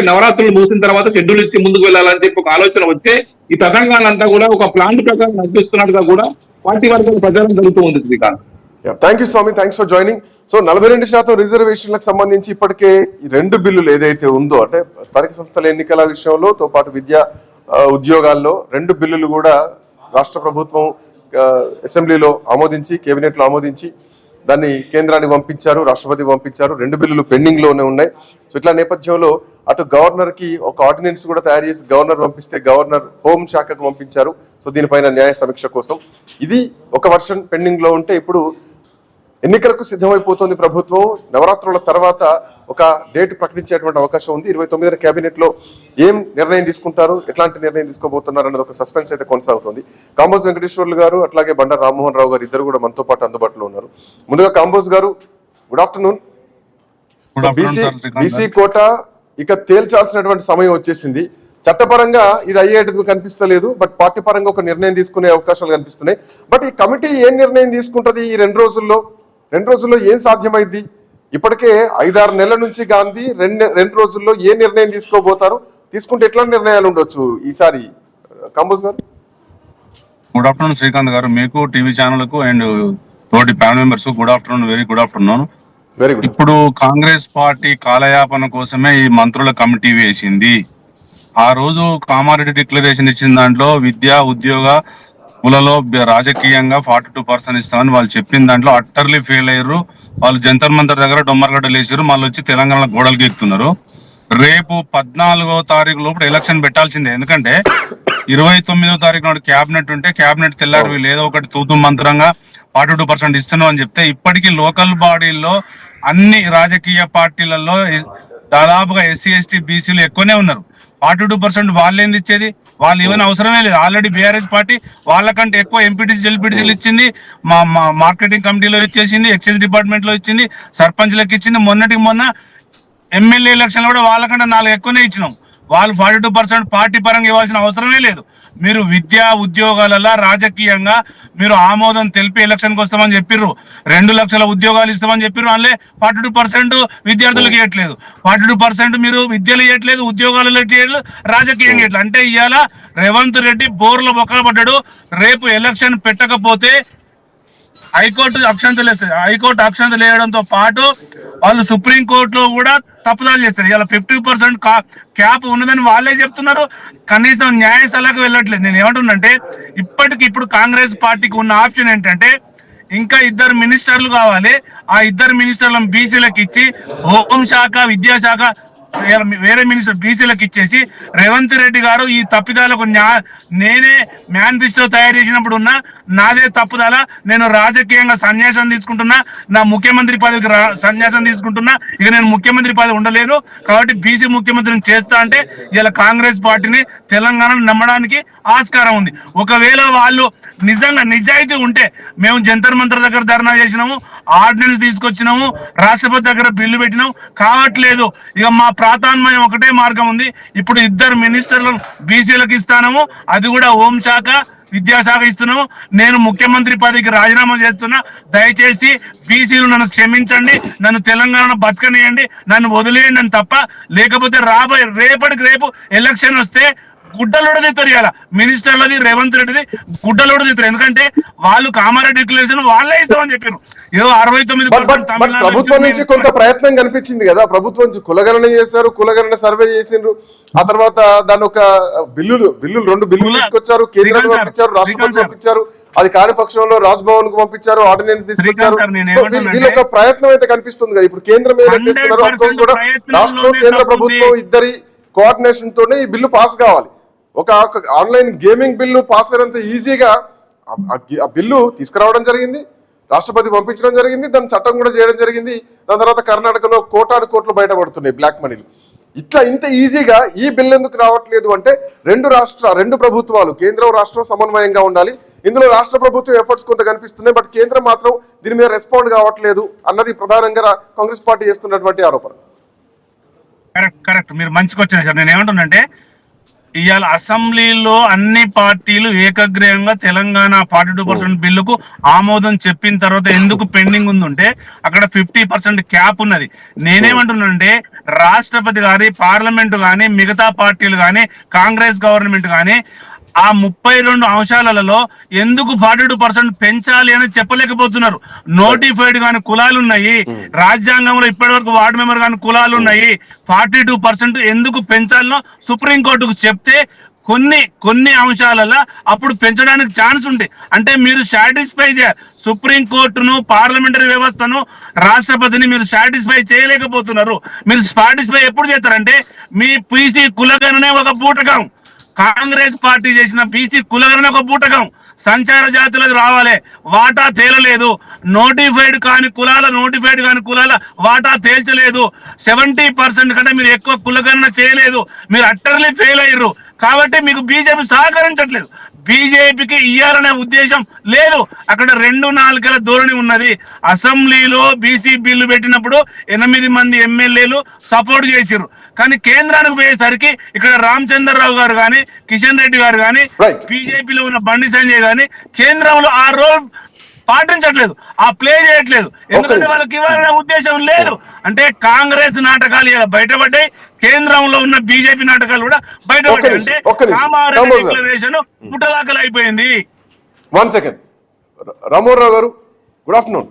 నవరాత్రులు ముగిసిన తర్వాత షెడ్యూల్ ఇచ్చి ముందుకు వెళ్ళాలని చెప్పి ఒక ఆలోచన వచ్చే ఈ తెలంగాణ కూడా ఒక ప్లాన్ ప్రకారం నడిపిస్తున్నట్టుగా కూడా పార్టీ వర్గాల ప్రచారం జరుగుతూ ఉంది. Srikanth, thank you Swami, thanks for joining. So 42% రిజర్వేషన్లకు సంబంధించి ఇప్పటికే ఈ 2 బిల్లులు ఏదైతే ఉందో అంటే స్థానిక సంస్థల ఎన్నికల విషయంలో తో పాటు విద్యా ఉద్యోగాల్లో 2 బిల్లులు కూడా రాష్ట్ర ప్రభుత్వం అసెంబ్లీలో ఆమోదించి, కేబినెట్ లో ఆమోదించి దాన్ని కేంద్రానికి పంపించారు, రాష్ట్రపతికి పంపించారు. 2 బిల్లులు పెండింగ్ లోనే ఉన్నాయి. సో ఇట్లా నేపథ్యంలో అటు గవర్నర్ కి ఒక ఆర్డినెన్స్ కూడా తయారు చేసి గవర్నర్ పంపిస్తే గవర్నర్ హోం శాఖకు పంపించారు. సో దీనిపైన న్యాయ సమీక్ష కోసం ఇది ఒక వర్షన్ పెండింగ్ లో ఉంటే ఇప్పుడు ఎన్నికలకు సిద్ధమైపోతుంది ప్రభుత్వం. నవరాత్రుల తర్వాత ఒక డేట్ ప్రకటించేటువంటి అవకాశం ఉంది. 29న కేబినెట్ లో ఏం నిర్ణయం తీసుకుంటారు, ఎట్లాంటి నిర్ణయం తీసుకోబోతున్నారు అన్నది ఒక సస్పెన్స్ అయితే కొనసాగుతుంది. కాంబోజ్ వెంకటేశ్వర్లు గారు అట్లాగే బండారు రామ్మోహన్ రావు గారు ఇద్దరు కూడా మనతో పాటు అందుబాటులో ఉన్నారు. ముందుగా కాంబోజ్ గారు, గుడ్ ఆఫ్టర్నూన్. బీసీ కోటా ఇక తేల్చాల్సినటువంటి సమయం వచ్చేసింది. చట్టపరంగా ఇది అయ్యేటది కనిపిస్తలేదు, బట్ పార్టీ పరంగా ఒక నిర్ణయం తీసుకునే అవకాశాలు కనిపిస్తున్నాయి. బట్ ఈ కమిటీ ఏం నిర్ణయం తీసుకుంటది ఈ 2 రోజుల్లో ఏం సాధ్యమైంది? ఇప్పటికే 5-6 నెలల నుంచి గాంధీ 2 రోజుల్లో ఏ నిర్ణయం తీసుకోబోతారు, తీసుకుంటే ఎట్లాంటి నిర్ణయాలు ఉండొచ్చు ఈసారి? కాంబోజ్ గారు, గుడ్ ఆఫ్టర్నూన్ శ్రీకాంత్ గారు, మీకు టీవీ ఛానల్ కు అండ్ తోటి panel members good afternoon, very good afternoon. ఇప్పుడు కాంగ్రెస్ పార్టీ కాలయాపన కోసమే ఈ మంత్రుల కమిటీ వేసింది. ఆ రోజు కామారెడ్డి డిక్లరేషన్ ఇచ్చిన దాంట్లో విద్యా ఉద్యోగ కులలో రాజకీయంగా 42% ఇస్తామని వాళ్ళు చెప్పిన దాంట్లో అట్టర్లీ ఫెయిల్ అయ్యారు. వాళ్ళు జంతర్ మంతర్ దగ్గర డొమ్మరగడ్డలు వేసారు, మళ్ళీ వచ్చి తెలంగాణ గోడలు గెక్కుతున్నారు. రేపు 14వ తారీఖు లోపల ఎలక్షన్ పెట్టాల్సిందే. ఎందుకంటే 29వ తారీఖు నాడు క్యాబినెట్ ఉంటే క్యాబినెట్ తెల్లారు వీళ్ళు ఏదో ఒకటి తూతు మంత్రంగా 42% ఇస్తున్నాం అని చెప్తే ఇప్పటికీ లోకల్ బాడీల్లో అన్ని రాజకీయ పార్టీలలో దాదాపుగా ఎస్సీ ఎస్టీ బీసీలు ఎక్కువనే ఉన్నారు. 42% వాళ్ళు ఏంది ఇచ్చేది? వాళ్ళు ఏమైనా అవసరమే లేదు. ఆల్రెడీ బీఆర్ఎస్ పార్టీ వాళ్ళకంటే ఎక్కువ ఎంపీటీసీ జెడ్పీటీసీలు ఇచ్చింది, మా మార్కెటింగ్ కమిటీలో ఇచ్చేసింది, ఎక్సైజ్ డిపార్ట్మెంట్ లో ఇచ్చింది, సర్పంచ్లకు ఇచ్చింది. మొన్నటికి మొన్న ఎమ్మెల్యే ఎలక్షన్ కూడా వాళ్ళకంటే 4 ఎక్కువనే ఇచ్చినాం. వాళ్ళు 42% పార్టీ పరంగా ఇవ్వాల్సిన అవసరమే లేదు. మీరు విద్యా ఉద్యోగాలలో రాజకీయంగా మీరు ఆమోదం తెలిపి ఎలక్షన్కి వస్తామని చెప్పిర్రు. 2 లక్షల ఉద్యోగాలు ఇస్తామని చెప్పిర్రు. అందులో 42% విద్యార్థులకు ఇవ్వట్లేదు, 42% మీరు విద్యలు ఇవ్వట్లేదు, ఉద్యోగాలు ఇవ్వట్లేదు, రాజకీయంగా ఇట్లా అంటే ఇవాళ రేవంత్ రెడ్డి బోర్ల బొక్కలు పడ్డాడు. రేపు ఎలక్షన్ పెట్టకపోతే హైకోర్టు అక్షంతలు వేస్తారు. హైకోర్టు అక్షంతలు వేయడంతో పాటు వాళ్ళు సుప్రీంకోర్టులో కూడా తప్పుదాలు చేస్తారు. ఇలా 50% క్యాప్ ఉన్నదని వాళ్ళే చెప్తున్నారు. కనీసం న్యాయ సలహాకు వెళ్ళట్లేదు. నేను ఏమంటున్నంటే ఇప్పుడు కాంగ్రెస్ పార్టీకి ఉన్న ఆప్షన్ ఏంటంటే ఇంకా 2 మినిస్టర్లు కావాలి. ఆ 2 మినిస్టర్లను బీసీలకు ఇచ్చి హోంశాఖ, విద్యాశాఖ వేరే మినిస్టర్ బీసీలకు ఇచ్చేసి రేవంత్ రెడ్డి గారు ఈ తప్పిదాలకు నేనే మేనిఫెస్టో తయారు చేసినప్పుడు ఉన్నా నాదే తప్పుదాల, నేను రాజకీయంగా సన్యాసం తీసుకుంటున్నా, నా ముఖ్యమంత్రి పదవికి సన్యాసం తీసుకుంటున్నా, ఇక నేను ముఖ్యమంత్రి పదవి ఉండలేను కాబట్టి బీసీ ముఖ్యమంత్రిని చేస్తా అంటే ఇలా కాంగ్రెస్ పార్టీని తెలంగాణను నమ్మడానికి ఆస్కారం ఉంది. ఒకవేళ వాళ్ళు నిజంగా నిజాయితీ ఉంటే మేము జంతర్ మంతర్ దగ్గర ధర్నా చేసినాము, ఆర్డినెన్స్ తీసుకొచ్చినాము, రాష్ట్రపతి దగ్గర బిల్లు పెట్టినాము, కావట్లేదు. ఇక మా ప్రాతాన్మయం ఒకటే మార్గం ఉంది. ఇప్పుడు 2 మినిస్టర్లను బీసీలకు ఇస్తాము, అది కూడా హోంశాఖ, విద్యాశాఖ ఇస్తున్నాము. నేను ముఖ్యమంత్రి పదవికి రాజీనామా చేస్తున్నా. దయచేసి బీసీలు నన్ను క్షమించండి, నన్ను తెలంగాణ బతకనియండి, నన్ను వదిలేయండి అని తప్ప, లేకపోతే రేపటికి రేపు ఎలక్షన్ వస్తే గుడ్డలోడు తీస్తారు. ఇలా మినిస్టర్లది రేవంత్ రెడ్డిది గుడ్డలోడు తీస్తారు. ఎందుకంటే వాళ్ళు కామారెడ్డి డిక్లరేషన్ వాళ్ళే ఇస్తామని చెప్పారు. ఏదో 69% ప్రభుత్వం నుంచి కొంత ప్రయత్నం కనిపించింది కదా. ప్రభుత్వం నుంచి కులగణన చేశారు, కులగణన సర్వే చేసిండ్రు. ఆ తర్వాత దాని ఒక బిల్లులు 2 బిల్లులు తీసుకొచ్చారు, కేంద్రానికి పంపించారు, రాష్ట్రపతి పంపించారు. అది కాని పక్షంలో రాజ్భవన్ కు పంపించారు, ఆర్డినెన్స్ తీసుకొచ్చారు. వీళ్ళు ఒక ప్రయత్నం అయితే కనిపిస్తుంది కదా. ఇప్పుడు కేంద్రం ఏదైతే రాష్ట్రం కేంద్ర ప్రభుత్వం ఇద్దరి కోఆర్డినేషన్ తోనే ఈ బిల్లు పాస్ కావాలి. ఒక ఆన్లైన్ గేమింగ్ బిల్లు పాస్ అయినంత ఈజీగా ఆ బిల్లు తీసుకురావడం జరిగింది, రాష్ట్రపతి పంపించడం జరిగింది, దాని చట్టం కూడా చేయడం జరిగింది. దాని తర్వాత కర్ణాటకలో కోట్లు బయటపడుతున్నాయి బ్లాక్ మనీలు. ఇంత ఈజీగా ఈ బిల్ ఎందుకు రావట్లేదు అంటే రెండు ప్రభుత్వాలు, కేంద్రం రాష్ట్రం సమన్వయంగా ఉండాలి. ఇందులో రాష్ట్ర ప్రభుత్వం ఎఫర్ట్స్ కొంత కనిపిస్తున్నాయి, బట్ కేంద్రం మాత్రం దీని మీద రెస్పాండ్ కావట్లేదు అన్నది ప్రధానంగా కాంగ్రెస్ పార్టీ చేస్తున్నటువంటి ఆరోపణ. కరెక్ట్ మీరు మంచిగా వచ్చిన సార్. నేను ఏమంటున్నంటే ఇవాళ అసెంబ్లీలో అన్ని పార్టీలు ఏకగ్రీవంగా తెలంగాణ 42% బిల్లుకు ఆమోదం చెప్పిన తర్వాత ఎందుకు పెండింగ్ ఉందంటే అక్కడ 50% క్యాప్ ఉన్నది. నేనేమంటున్నానంటే రాష్ట్రపతి గాని, పార్లమెంటు గాని, మిగతా పార్టీలు గాని, కాంగ్రెస్ గవర్నమెంట్ గాని ఆ 32 అంశాలలో ఎందుకు 42% పెంచాలి అని చెప్పలేకపోతున్నారు. నోటిఫైడ్ గాని కులాలు ఉన్నాయి, రాజ్యాంగంలో ఇప్పటి వరకు వార్డు మెంబర్ గాని కులాలు ఉన్నాయి. 42% ఎందుకు పెంచాలనో సుప్రీంకోర్టుకు చెప్తే కొన్ని అంశాలలో అప్పుడు పెంచడానికి ఛాన్స్ ఉంది. అంటే మీరు సాటిస్ఫై చేయాలి సుప్రీంకోర్టును, పార్లమెంటరీ వ్యవస్థను, రాష్ట్రపతిని మీరు సాటిస్ఫై చేయలేకపోతున్నారు. మీరు సాటిస్ఫై ఎప్పుడు చేస్తారంటే మీ పీసీ కులగణనే ఒక బూటకం, కాంగ్రెస్ పార్టీ చేసిన బీసీ కులగణన ఒక బూటకం, సంచార జాతులకు రావాలి, వాటా తేలలేదు. నోటిఫైడ్ కాని కులాల వాటా తేల్చలేదు. 70% కంటే మీరు ఎక్కువ కులగణన చేయలేదు. మీరు అట్టర్లీ ఫెయిల్ అయ్యారు. కాబట్టి మీకు బీజేపీ సహకరించట్లేదు. బీజేపీకి ఇయ్యాలనే ఉద్దేశం లేదు. అక్కడ 2 నాలుకల ధోరణి ఉన్నది. అసెంబ్లీలో బీసీ బిల్లు పెట్టినప్పుడు 8 మంది ఎమ్మెల్యేలు సపోర్ట్ చేశారు. కానీ కేంద్రానికి పోయేసరికి ఇక్కడ రామచంద్రరావు గారు కానీ, కిషన్ రెడ్డి గారు కానీ, బీజేపీలో ఉన్న బండి సంజయ్ కానీ కేంద్రంలో ఆ రోల్ పాటించట్లేదు, ఆ ప్లే చేయట్లేదు. ఎందుకంటే వాళ్ళకి ఇవ్వాలనే ఉద్దేశం లేదు. అంటే కాంగ్రెస్ నాటకాలు ఇలా బయటపడ్డాయి, కేంద్రంలో ఉన్న బీజేపీ నాటకాలు కూడా బయటపడ్డాయి. అంటే కామారెడ్డి డిక్లరేషన్ పుట్టలాకలు అయిపోయింది. 1 సెకండ్ రామోరావు గారు, గుడ్ ఆఫ్టర్నూన్.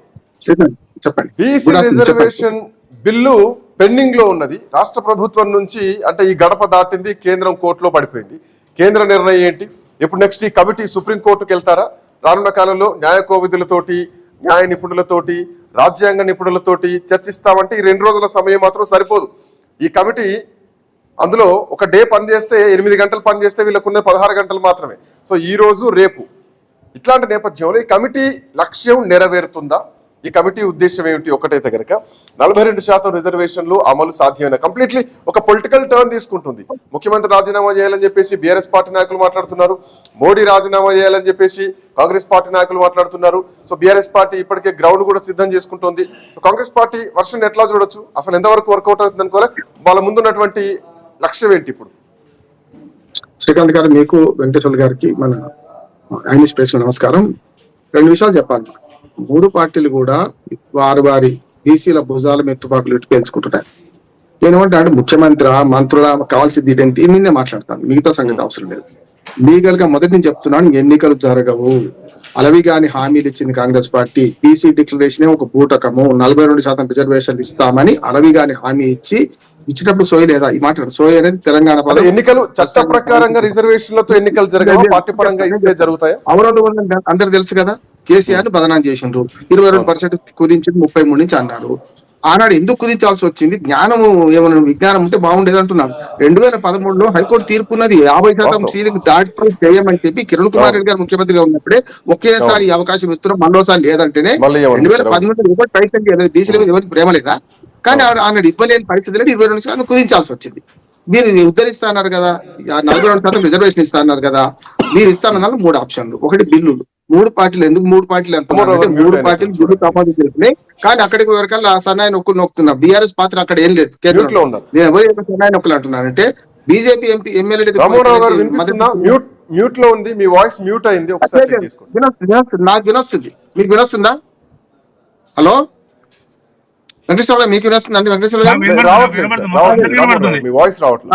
చెప్పండి. బీసీ రిజర్వేషన్ బిల్లు పెండింగ్ లో ఉన్నది. రాష్ట్ర ప్రభుత్వం నుంచి అంటే ఈ గడప దాటింది, కేంద్రం కోర్టులో పడిపోయింది. కేంద్ర నిర్ణయం ఏంటి? ఇప్పుడు నెక్స్ట్ ఈ కమిటీ సుప్రీంకోర్టుకు వెళ్తారా? రానున్న కాలంలో న్యాయ కోవిధులతోటి, న్యాయ నిపుణులతోటి, రాజ్యాంగ నిపుణులతోటి చర్చిస్తామంటే ఈ 2 రోజుల సమయం మాత్రం సరిపోదు. ఈ కమిటీ అందులో ఒక డే పనిచేస్తే 8 గంటలు పనిచేస్తే వీళ్ళకున్న 16 గంటలు మాత్రమే. సో ఈ రోజు రేపు ఇట్లాంటి నేపథ్యంలో ఈ కమిటీ లక్ష్యం నెరవేరుతుందా? ఈ కమిటీ ఉద్దేశం ఏమిటి? ఒకటైతే కనుక 42% రిజర్వేషన్లు అమలు సాధ్యమైన కంప్లీట్లీ ఒక పొలిటికల్ టర్న్ తీసుకుంటుంది. ముఖ్యమంత్రి రాజీనామా చేయాలని చెప్పేసి బీఆర్ఎస్ పార్టీ నాయకులు మాట్లాడుతున్నారు, మోడీ రాజీనామా చేయాలని చెప్పేసి కాంగ్రెస్ పార్టీ నాయకులు మాట్లాడుతున్నారు. సో బీఆర్ఎస్ పార్టీ ఇప్పటికే గ్రౌండ్ కూడా సిద్ధం చేసుకుంటుంది. కాంగ్రెస్ పార్టీ వర్షన్ ఎట్లా చూడొచ్చు? అసలు ఎంతవరకు వర్కౌట్ అవుతుంది అనుకోలే? వాళ్ళ ముందున్నటువంటి లక్ష్యం ఏంటి ఇప్పుడు? శ్రీకాంత్ గారు, మీకు, వెంకటేశ్వర గారికి, మన ఐనిష్ ప్రేక్షకులకు నమస్కారం. 2 విషయాలు చెప్పాలి. 3 పార్టీలు కూడా వారి బీసీల భుజాల మెత్తుపాకులు ఇటు పెంచుకుంటున్నాయి. ఏమంటే అంటే ముఖ్యమంత్రి, మంత్రుల కావాల్సింది దీని మీదే మాట్లాడతాను, మిగతా సంగతి అవసరం లేదు. లీగల్ గా మొదటి నుంచి చెప్తున్నాను, ఎన్నికలు జరగవు. అలవిగాని హామీలు ఇచ్చింది కాంగ్రెస్ పార్టీ. బీసీ డిక్లరేషన్ ఒక బూటకము, 42% రిజర్వేషన్ ఇస్తామని అలవిగాని హామీ ఇచ్చినప్పుడు సోయి లేదా? ఈ మాట సోయి అనేది తెలంగాణ పదం. ఎన్నికలు చట్ట ప్రకారంగా రిజర్వేషన్లతో ఎన్నికలు జరగవు, పార్టీ పరంగా ఇస్తే జరుగుతాయి. అవరోధం అందరు తెలుసు కదా. కేసీఆర్ బదనాం చేసిండ్రు, 22% కుదించి 33 నుంచి అన్నారు. ఆనాడు ఎందుకు కుదించాల్సి వచ్చింది? జ్ఞానము ఏమైనా విజ్ఞానం ఉంటే బాగుండేది అంటున్నాను. 2013లో హైకోర్టు తీర్పున్నది 50% సీలింగ్ దాటి చేయమని చెప్పి కిరణ్ కుమార్ రెడ్డి గారు ముఖ్యమంత్రిగా ఉన్నప్పుడే ఒకేసారి ఈ అవకాశం ఇస్తున్నాం, మరోసారి లేదంటేనే 2013 ప్రయత్నం చేయలేదు. బీసీల మీద ఎవరికి ప్రేమ లేదా? కానీ ఆనాడు ఇవ్వలేని పరిస్థితి లేదు, 22% కుదించాల్సి వచ్చింది. మీరు ఉద్ధరిస్తా అన్నారు కదా, 42% రిజర్వేషన్ ఇస్తా అన్నారు కదా. మీరు ఇస్తానన్నారు 3 ఆప్షన్లు. ఒకటి బిల్లులు. 3 పార్టీలు ఎందుకు 3 పార్టీలు అంటున్నారు? 3 పార్టీలు బిల్లు తపాదు చేస్తున్నాయి. కానీ అక్కడికి వరకల్లా ఆ సన్నాయి నొక్కులు నొక్కుతున్నా. బీఆర్ఎస్ పాత్ర అక్కడ ఏం లేదు. కేంద్రంలో నేను ఎవరు సన్నాయి నొక్కులు అంటున్నానంటే బీజేపీ ఎంపీ ఎమ్మెల్యే మ్యూట్ లో ఉంది, మీ వాయిస్ మ్యూట్ అయింది, ఒకసారి చెక్ చేసుకోండి. నాకు వినొస్తుంది, మీకు వినొస్తుందా? హలో వెంకటేశ్వర గారు, మీకు వినొస్తుందండి? వెంకటేశ్వర గారు మీ వాయిస్ రావట్లేదు.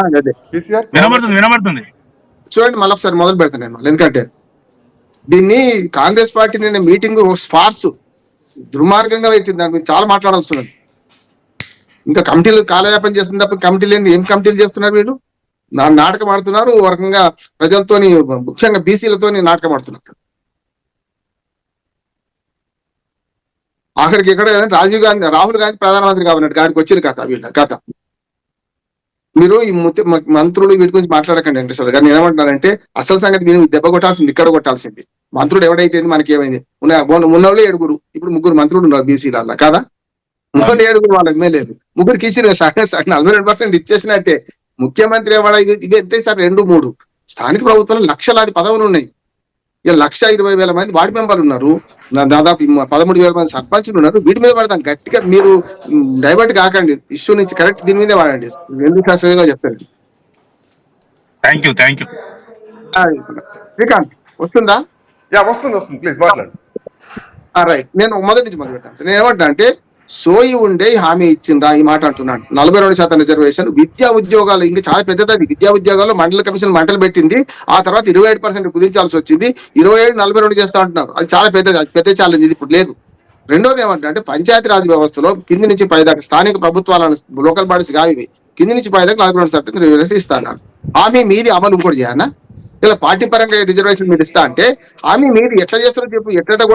చూడండి, మళ్ళీ ఒకసారి మొదలు పెడతాను నేను. ఎందుకంటే దీన్ని కాంగ్రెస్ పార్టీ నిన్న మీటింగ్ స్పార్స్ దుర్మార్గంగా పెట్టింది. దాని మీద చాలా మాట్లాడాల్సి ఉన్నది. ఇంకా కమిటీలు కాలయాపన చేస్తుంది తప్ప కమిటీలు ఏంది? ఏం కమిటీలు చేస్తున్నారు వీళ్ళు? నాటకం ఆడుతున్నారు. ఒక రకంగా ప్రజలతోని, ముఖ్యంగా బీసీలతోని నాటకం ఆడుతున్నారు. ఆఖరికి ఇక్కడ రాహుల్ గాంధీ ప్రధానమంత్రి కావాలన్నట్టు గాడికి వచ్చిన కథ. మీరు ఈ మంత్రులు వీటి గురించి మాట్లాడకండి వెంకటేశ్వర గారు. నేను ఏమంటున్నానంటే అసలు సంగతి మీరు దెబ్బ కొట్టాల్సింది, ఇక్కడ కొట్టాల్సింది. మంత్రుడు ఎవడైతే మనకి ఏమైంది? ఉన్నోళ్ళు 7, ఇప్పుడు 3 మంత్రులు ఉన్నారు బీసీల కాదా? 7 వాళ్ళ ఎమ్మెల్యేలు, 3కి ఇచ్చిన 42% ఇచ్చేసినట్టే. ముఖ్యమంత్రి ఎవడ ఇవి ఎంత సార్? 2, 3 స్థానిక ప్రభుత్వంలో లక్షలాది పదవులు ఉన్నాయి. ఇక 1,20,000 మంది వార్డు మెంబర్లు ఉన్నారు, దాదాపు 13,000 మంది సర్పంచులు ఉన్నారు. వీటి మీద పడతాం గట్టిగా. మీరు డైవర్ట్ కాకండి ఇష్యూ నుంచి, కరెక్ట్ దీని మీదే వాడండి. ఎందుకు కాసేగా చెప్తాను. శ్రీకాంత్ వస్తుందా? వస్తుంది, ప్లీజ్ మాట్లాడండి. రైట్, నేను మొదటి నుంచి మొదలు పెడతాను. నేను ఏమంటా అంటే సోయి ఉండే హామీ ఇచ్చిండ్రా ఈ మాట అంటున్నాను. 42% రిజర్వేషన్. విద్యా ఉద్యోగాలు ఇంకా చాలా పెద్దది. విద్యా ఉద్యోగాల్లో మండల కమిషన్ మంటలు పెట్టింది. ఆ తర్వాత 27% కుదించాల్సి వచ్చింది. 27, 42 చేస్తా అంటున్నారు. అది చాలా పెద్దది, అది పెద్ద ఛాలెంజ్. ఇది ఇప్పుడు లేదు. రెండోది ఏమంటే పంచాయతీరాజ్ వ్యవస్థలో కింది నుంచి పైదాకా స్థానిక ప్రభుత్వాలను, లోకల్ బాడీస్ కావి, కింది నుంచి పైదాకా 42% రిజర్వేషన్ ఇస్తా అన్నారు. హామీ మీది అమలు ఇంకోటి చేయాలన్నా? ఇలా పార్టీ పరంగా రిజర్వేషన్ మీరు ఇస్తా అంటే హామీ మీరు ఎట్లా చేస్తారో చెప్పు. ఎట్లా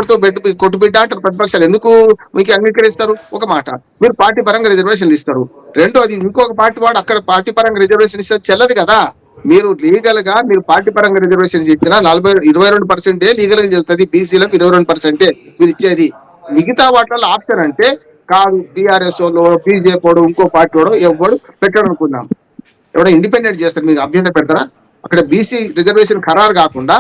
కొట్టుబిడ్డ అంటారు ప్రతిపక్షాలు. ఎందుకు మీకు అంగీకరిస్తారు? ఒక మాట మీరు పార్టీ పరంగా రిజర్వేషన్లు ఇస్తారు. రెండోది ఇంకొక పార్టీ వాడు అక్కడ పార్టీ పరంగా రిజర్వేషన్ ఇస్తే చెల్లదు కదా. మీరు లీగల్ గా మీరు పార్టీ పరంగా రిజర్వేషన్ ఇచ్చినా 22% లీగల్ గా చెల్తుంది. బీసీలకు 22% మీరు ఇచ్చేది. మిగతా వాటిలో ఆప్షన్ అంటే కాదు. బీఆర్ఎస్ వాళ్ళు, బీజేపీ వాడు, ఇంకో పార్టీ వాడు ఎవడు పెట్టడం అనుకున్నాం. ఎవడో ఇండిపెండెంట్ చేస్తారు, మీరు అభ్యర్థి పెడతారా? అక్కడ బీసీ రిజర్వేషన్ ఖరారు కాకుండా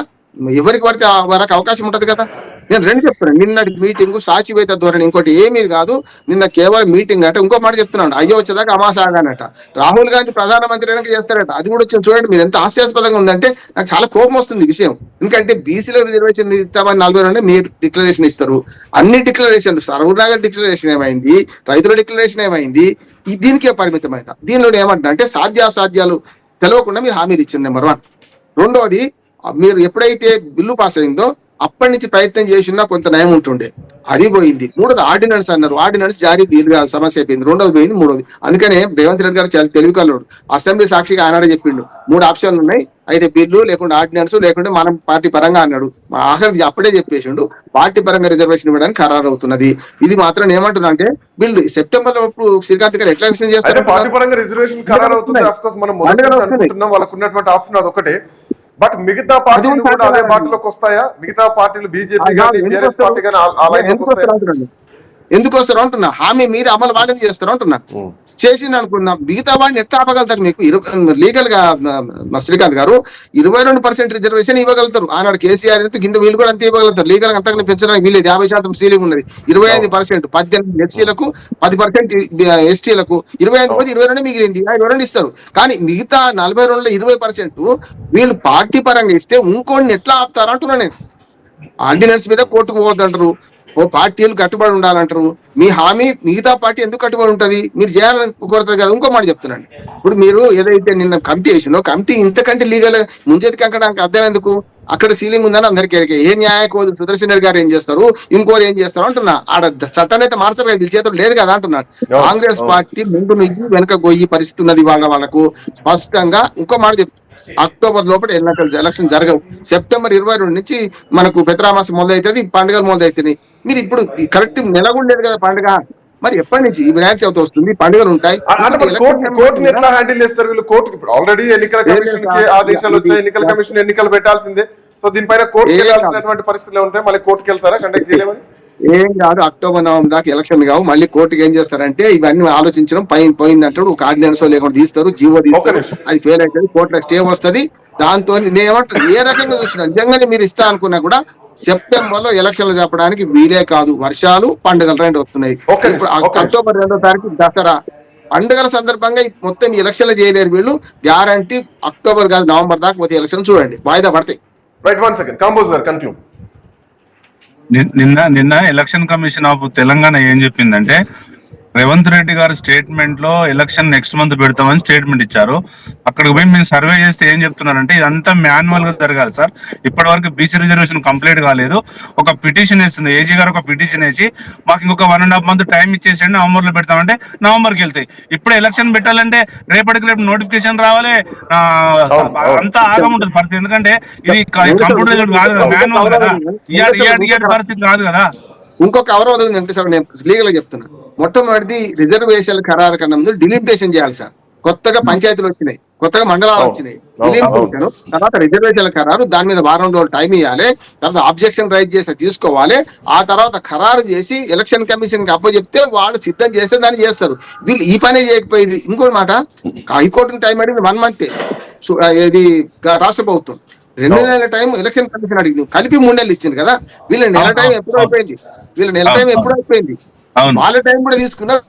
ఎవరికి పడితే వరకు అవకాశం ఉంటది కదా. నేను 2 చెప్తున్నాను. నిన్నటి మీటింగ్ సాచివేత ధోరణి, ఇంకోటి ఏమీ కాదు. నిన్న కేవలం మీటింగ్ అంటే. ఇంకో మాట చెప్తున్నాడు, అయ్యో వచ్చేదాకా అమాసాగానట. రాహుల్ గాంధీ ప్రధానమంత్రి చేస్తారట. అది కూడా వచ్చింది చూడండి. మీరు ఎంత హాస్యాస్పదంగా ఉందంటే నాకు చాలా కోపం వస్తుంది విషయం. ఎందుకంటే బీసీలో రిజర్వేషన్ ఇస్తామని 42 మీరు డిక్లరేషన్ ఇస్తారు. అన్ని డిక్లరేషన్లు, సర్వనగర్ డిక్లరేషన్ ఏమైంది, రైతుల డిక్లరేషన్ ఏమైంది, దీనికే పరిమితమైంది. దీనిలో ఏమంటున్నా అంటే సాధ్యాసాధ్యాలు తెలియకుండా మీరు హామీలు ఇచ్చింది. నెంబర్ 1. రెండోది, మీరు ఎప్పుడైతే బిల్లు పాస్ అయిందో అప్పటి నుంచి ప్రయత్నం చేసినా కొంత నయం ఉంటుండే, అది పోయింది. మూడోది ఆర్డినెన్స్ అన్నారు. ఆర్డినెన్స్ జారీ సమస్య అయిపోయింది. రెండోది పోయింది. మూడోది అందుకనే రేవంత్ రెడ్డి గారు చాలా తెలివికల్లోడు. అసెంబ్లీ సాక్షిగా ఆనాడే చెప్పిండు 3 ఆప్షన్లు ఉన్నాయి, అయితే బిల్లు లేకుండా ఆర్డినెన్స్ లేకుంటే మనం పార్టీ పరంగా అన్నాడు. ఆఖరికి అప్పుడే చెప్పేసిండు పార్టీ పరంగా రిజర్వేషన్ ఇవ్వడానికి ఖరారు అవుతున్నది. ఇది మాత్రం ఏమంటున్నా అంటే బిల్లు సెప్టెంబర్ లో శ్రీకాంత్ గారు ఎట్లా విషయం చేస్తారు? పార్టీ పరంగా రిజర్వేషన్ ఖరారు అవుతుంది. ఆఫ్ కోర్స్ మనం అనుకుంటున్నాం వాళ్ళకు ఉన్నటువంటి ఆప్షన్ అదొకటే. బట్ మిగతా పార్టీలు కూడా అదే బాటలోకి వస్తాయా? మిగతా పార్టీలు బీజేపీ కానీ బీఆర్ఎస్ పార్టీ కానీ ఎందుకు వస్తారు అంటున్నా? హామీ మీద అమలు వాడిని చేస్తారు అంటున్నా. చేసింది అనుకుందాం, మిగతా వాడిని ఎట్లా ఆపగలుగుతారు? మీకు లీగల్ గా శ్రీకాంత్ గారు 22% రిజర్వేషన్ ఇవ్వగలుగుతారు. ఆనాడు కేసీఆర్ కింద వీళ్ళు కూడా అంతే ఇవ్వగలుగుతారు. లీగల్ గా అంతగా పెంచడానికి వీలేదు. 50% సీలింగ్ ఉన్నది. 25%, 18 ఎస్సీలకు, 10% ఎస్టీలకు, 25 22 మిగిలింది. 22 ఇస్తారు. కానీ మిగతా 42లో 20% వీళ్ళు పార్టీ పరంగా ఇస్తే ఇంకోటిని ఎట్లా ఆపుతారు అంటున్నా నేను. ఆర్డినెన్స్ మీద కోర్టుకు పోవద్దంటారు. ఓ పార్టీలు కట్టుబడి ఉండాలంటారు, మీ హామీ మిగతా పార్టీ ఎందుకు కట్టుబడి ఉంటది? మీరు చేయాలని కోరుతుంది కదా. ఇంకో మాట చెప్తున్నాను, ఇప్పుడు మీరు ఏదైతే నిన్న కమిటీ వేసినో కమిటీ ఇంతకంటే లీగల్ ముంజెత్తికి అంకడానికి అర్థం ఎందుకు? అక్కడ సీలింగ్ ఉందని అందరికీ ఎరికే. ఏ న్యాయకోదు సుదర్శన్ రెడ్డి గారు ఏం చేస్తారు, ఇంకోరు ఏం చేస్తారు అంటున్నా. ఆడ చట్టాన్ని అయితే మార్చరు కదా, వీళ్ళ చేతులు లేదు కదా అంటున్నాను. కాంగ్రెస్ పార్టీ ముందు నుంచి వెనక గొయ్యి పరిస్థితి ఉన్నది వాళ్ళకు స్పష్టంగా. ఇంకో మాట చెప్తాను, అక్టోబర్ లోపల ఎలక్షన్ జరగవు. సెప్టెంబర్ 22 నుంచి మనకు పెత్రామాసం మొదలవుతుంది, పండుగలు మొదలవుతున్నాయి. మీరు ఇప్పుడు కరెక్ట్ నెలగుండేది కదా పండుగ, మరి ఎప్పటి నుంచి ఈ వినాయక చవితి వస్తుంది, పండుగలు ఉంటాయి. కోర్టుని ఎట్లా హ్యాండిల్ చేస్తారు వీళ్ళు? కోర్టుకి ఇప్పుడు ఆల్రెడీ ఎన్నికల కమిషన్ కి ఆదేశాలు వచ్చాయి, ఎన్నికల కమిషన్ ఎన్నికలు పెట్టాల్సిందే. సో దీనిపైన కోర్టుకి వెళ్ళాల్సినటువంటి పరిస్థితులు ఉంటాయి. మళ్ళీ కోర్టుకి వెళ్తారా కండక్ట్ చేయలేమని? ఏం కాదు, అక్టోబర్ 9 దాకా ఎలక్షన్ కావు. మళ్ళీ కోర్టుకి ఏం చేస్తారంటే ఇవన్నీ ఆలోచించడం పోయిందంటాడు, ఒక ఆర్డినెన్స్ లేకుండా తీస్తారు, జీవో తీస్తారు, అది ఫెయిల్ అవుతుంది, కోర్టులో స్టే వస్తుంది. దాంతో నేనేమంటాను, ఏ రకంగా చూసినా నిజంగానే మీరు ఇస్తా అనుకున్నా కూడా సెప్టెంబర్ లో ఎలక్షన్లు చెప్పడానికి వీలే కాదు. వర్షాలు, పండుగలు రెండు వస్తున్నాయి. ఇప్పుడు అక్టోబర్ 2వ తారీఖు దసరా పండుగల సందర్భంగా మొత్తం ఎలక్షన్లు చేయలేరు వీళ్ళు. గ్యారంటీ అక్టోబర్ కాదు నవంబర్ దాకా పోతే ఎలక్షన్ చూడండి వాయిదా పడతాయి. రైట్, 1 సెకండ్ కాంబోజ్ గారు కన్క్లూడ్. నిన్న ఎలక్షన్ కమిషన్ ఆఫ్ తెలంగాణ ఏం చెప్పిందంటే, రేవంత్ రెడ్డి గారు స్టేట్మెంట్ లో ఎలక్షన్ నెక్స్ట్ మంత్ పెడతామని స్టేట్మెంట్ ఇచ్చారు. అక్కడికి పోయి మేము సర్వే చేస్తే ఏం చెప్తున్నారంటే ఇదంతా మాన్యువల్ గా జరగాలి సార్, ఇప్పటి వరకు బీసీ రిజర్వేషన్ కంప్లీట్ కాలేదు. ఒక పిటిషన్ వేస్తుంది ఏజీ గారు, ఒక పిటిషన్ వేసి మాకు ఇంకొక 1.5 month టైం ఇచ్చేసండి, నవంబర్ లో పెడతామంటే నవంబర్కి వెళ్తాయి. ఇప్పుడు ఎలక్షన్ పెట్టాలంటే రేపటికి రేపు నోటిఫికేషన్ రావాలి, అంతా ఆగం ఉంటుంది పరిస్థితి. ఎందుకంటే ఇది కంప్యూటర్ కాదు కదా, మాన్యువల్ కదా, ఇయాటి పరిస్థితి కాదు కదా. ఇంకొక అవరోధం ఏంటంటే సార్, నేను లీగల్ గా చెప్తున్నా, మొట్టమొదటిది రిజర్వేషన్ ఖరారు కన్నా ముందు డిలిమిటేషన్ చేయాలి సార్. కొత్తగా పంచాయతీలు వచ్చినాయి, కొత్తగా మండలాలు వచ్చినాయి, డిలిమిటేషన్ తర్వాత రిజర్వేషన్ ఖరారు, దాని మీద 2 రోజులు టైం ఇవ్వాలి, తర్వాత ఆబ్జెక్షన్ రైజ్ చేస్తే తీసుకోవాలి, ఆ తర్వాత ఖరారు చేసి ఎలక్షన్ కమిషన్ కి అప్పచెప్తే వాళ్ళు సిద్ధం చేస్తే దాన్ని చేస్తారు. వీళ్ళు ఈ పని చేయకపోయింది. ఇంకోటి మాట, హైకోర్టుని టైం అడిగింది 1 month, ఇది రాష్ట్ర ప్రభుత్వం 2 నెలల టైం ఎలక్షన్ కమిషన్ అడిగింది, కలిపి 3 నెలలు ఇచ్చింది కదా. వీళ్ళ నెల టైం ఎప్పుడు అయిపోయింది, వాళ్ళ టైం కూడా తీసుకున్నారు.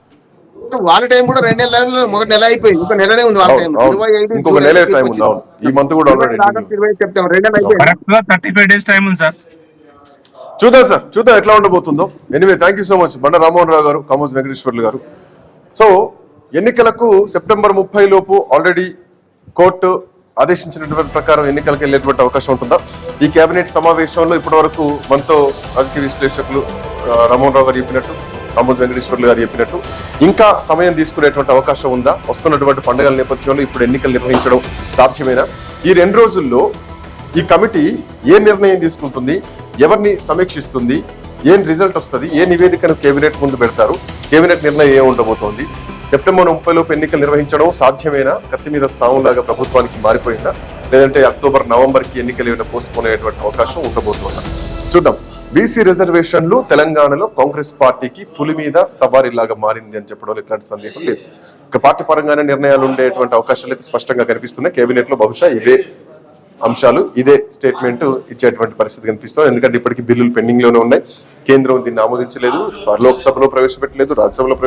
వాళ్ళ టైం కూడా 2 నెలలు, 1 నెల అయిపోయింది, ఒక నెలనే ఉంది వాళ్ళ టైం. 25 సెప్టెంబర్ 2 నెలలు అయిపోయింది. 35 days టైం ఉంది సార్. చూద్దాం ఎట్లా ఉండబోతుందో. Anyway, thank you so much బండ రామ్మోహన్ రావు గారు, కామోజ్ వెంకటేశ్వర్లు గారు. సో ఎన్నికలకు సెప్టెంబర్ 30 లోపు ఆల్రెడీ కోర్టు ఆదేశించినటువంటి ప్రకారం ఎన్నికలకు వెళ్ళేటువంటి అవకాశం ఉంటుందా? ఈ కేబినెట్ సమావేశంలో ఇప్పటి వరకు మనతో రాజకీయ విశ్లేషకులు రామ్మోహన్ రావు గారు చెప్పినట్టు, కామోజ్ వెంకటేశ్వర్లు గారు చెప్పినట్టు ఇంకా సమయం తీసుకునేటువంటి అవకాశం ఉందా? వస్తున్నటువంటి పండుగల నేపథ్యంలో ఇప్పుడు ఎన్నికలు నిర్వహించడం సాధ్యమేనా? ఈ 2 రోజుల్లో ఈ కమిటీ ఏ నిర్ణయం తీసుకుంటుంది, ఎవరిని సమీక్షిస్తుంది, ఏం రిజల్ట్ వస్తుంది, ఏ నివేదికను కేబినెట్ ముందు పెడతారు, కేబినెట్ నిర్ణయం ఏం ఉండబోతోంది, సెప్టెంబర్ 30 లోపు ఎన్నికలు నిర్వహించడం సాధ్యమేనా? కత్తి మీద సాములాగా ప్రభుత్వానికి మారిపోయిందా, లేదంటే అక్టోబర్ నవంబర్కి ఎన్నికలు ఏమైనా పోస్ట్ పోన్ అయ్యేటువంటి అవకాశం ఉండబోతుందా? చూద్దాం. బీసీ రిజర్వేషన్లు తెలంగాణలో కాంగ్రెస్ పార్టీకి పులి మీద సవారీలాగా మారింది అని చెప్పడంలో ఎట్లాంటి సందేహం లేదు. ఇక పార్టీ పరంగానే నిర్ణయాలు ఉండేటువంటి అవకాశాలు అయితే స్పష్టంగా కనిపిస్తున్నాయి. కేబినెట్ లో బహుశా ఇవే అంశాలు, ఇదే స్టేట్మెంట్ ఇచ్చేటువంటి పరిస్థితి కనిపిస్తుంది. ఎందుకంటే ఇప్పటికీ బిల్లులు పెండింగ్ లోనే ఉన్నాయి. కేంద్రం దీన్ని ఆమోదించలేదు, లోక్సభలో ప్రవేశపెట్టలేదు, రాజ్యసభలో